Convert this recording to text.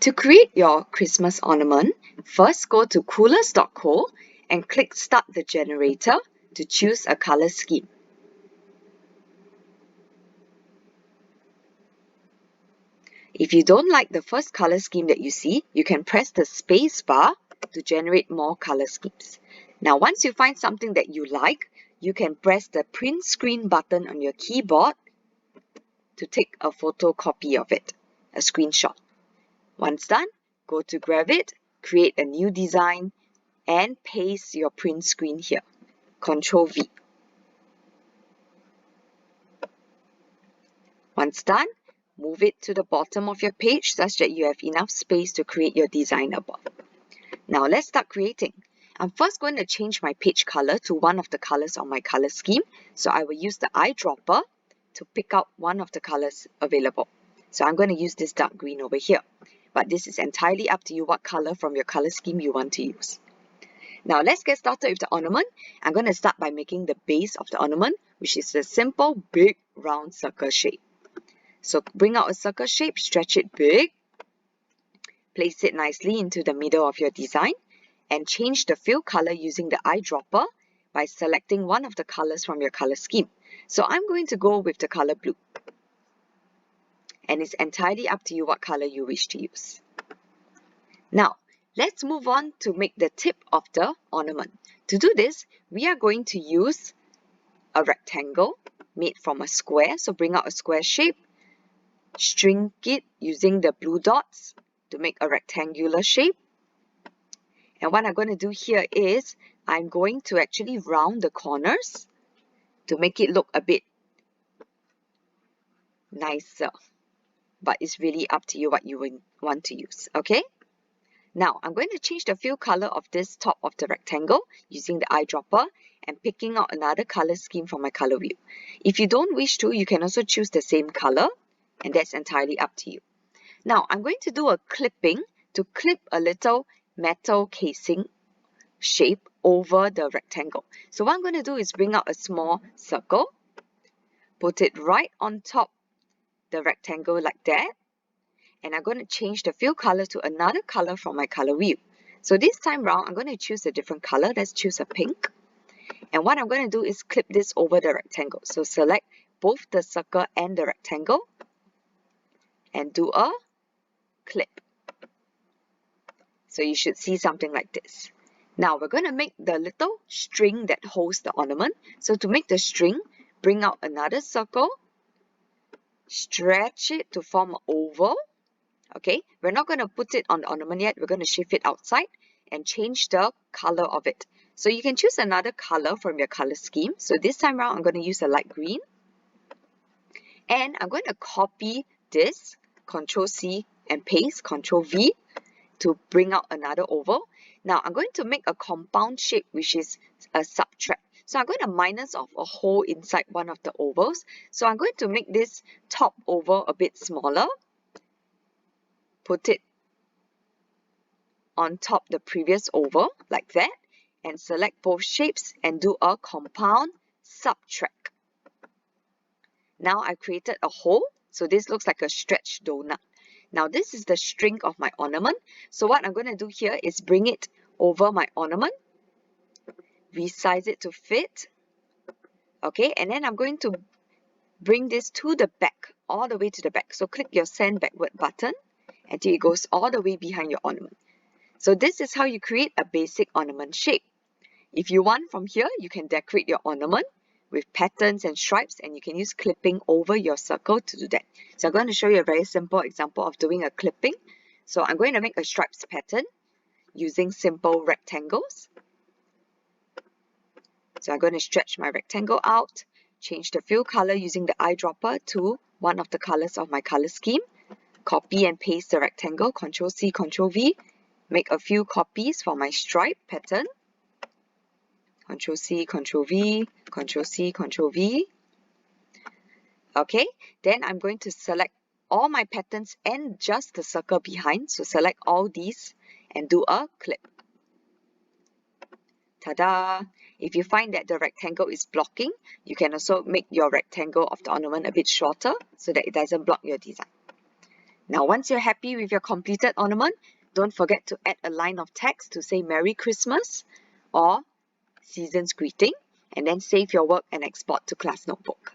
To create your Christmas ornament, first go to coolers.co and click Start the Generator to choose a color scheme. If you don't like the first color scheme that you see, you can press the space bar to generate more color schemes. Now, once you find something that you like, you can press the print screen button on your keyboard to take a photocopy of it, a screenshot. Once done, go to Gravit, create a new design, and paste your print screen here. Ctrl V. Once done, move it to the bottom of your page such that you have enough space to create your design above. Now let's start creating. I'm first going to change my page color to one of the colors on my color scheme. So I will use the eyedropper to pick out one of the colors available. So I'm going to use this dark green over here. But this is entirely up to you what color from your color scheme you want to use. Now let's get started with the ornament. I'm going to start by making the base of the ornament, which is a simple big round circle shape. So bring out a circle shape, stretch it big, place it nicely into the middle of your design, and change the fill color using the eyedropper by selecting one of the colors from your color scheme. So I'm going to go with the color blue. And it's entirely up to you what color you wish to use. Now, let's move on to make the tip of the ornament. To do this, we are going to use a rectangle made from a square. So bring out a square shape, shrink it using the blue dots to make a rectangular shape. And what I'm going to do here is I'm going to actually round the corners to make it look a bit nicer. But it's really up to you what you want to use, okay? Now, I'm going to change the fill color of this top of the rectangle using the eyedropper and picking out another color scheme from my color wheel. If you don't wish to, you can also choose the same color, and that's entirely up to you. Now, I'm going to do a clipping to clip a little metal casing shape over the rectangle. So what I'm going to do is bring out a small circle, put it right on top the rectangle like that, and I'm going to change the fill color to another color from my color wheel. So this time round, I'm going to choose a different color. Let's choose a pink. And what I'm going to do is clip this over the rectangle. So select both the circle and the rectangle and do a clip. So you should see something like this. Now we're going to make the little string that holds the ornament. So to make the string, bring out another circle, stretch it to form an oval. Okay, we're not going to put it on the ornament yet. We're going to shift it outside and change the color of it. So you can choose another color from your color scheme. So this time around, I'm going to use a light green. And I'm going to copy this, Ctrl C and paste, Ctrl V to bring out another oval. Now I'm going to make a compound shape, which is a subtract. So I'm going to minus off a hole inside one of the ovals. So I'm going to make this top oval a bit smaller. Put it on top the previous oval like that, and select both shapes and do a compound subtract. Now I created a hole, so this looks like a stretched donut. Now this is the string of my ornament. So what I'm going to do here is bring it over my ornament, resize it to fit. Okay, and then I'm going to bring this to the back, all the way to the back. So click your send backward button until it goes all the way behind your ornament. So this is how you create a basic ornament shape. If you want from here, you can decorate your ornament with patterns and stripes, and you can use clipping over your circle to do that. So I'm going to show you a very simple example of doing a clipping. So I'm going to make a stripes pattern using simple rectangles. So I'm going to stretch my rectangle out, change the fill color using the eyedropper to one of the colors of my color scheme. Copy and paste the rectangle, Ctrl C, Ctrl V. Make a few copies for my stripe pattern. Ctrl C, Ctrl V, Ctrl C, Ctrl V. Okay, then I'm going to select all my patterns and just the circle behind. So select all these and do a clip. Ta-da! If you find that the rectangle is blocking, you can also make your rectangle of the ornament a bit shorter so that it doesn't block your design. Now, once you're happy with your completed ornament, don't forget to add a line of text to say Merry Christmas or Season's Greeting, and then save your work and export to Class Notebook.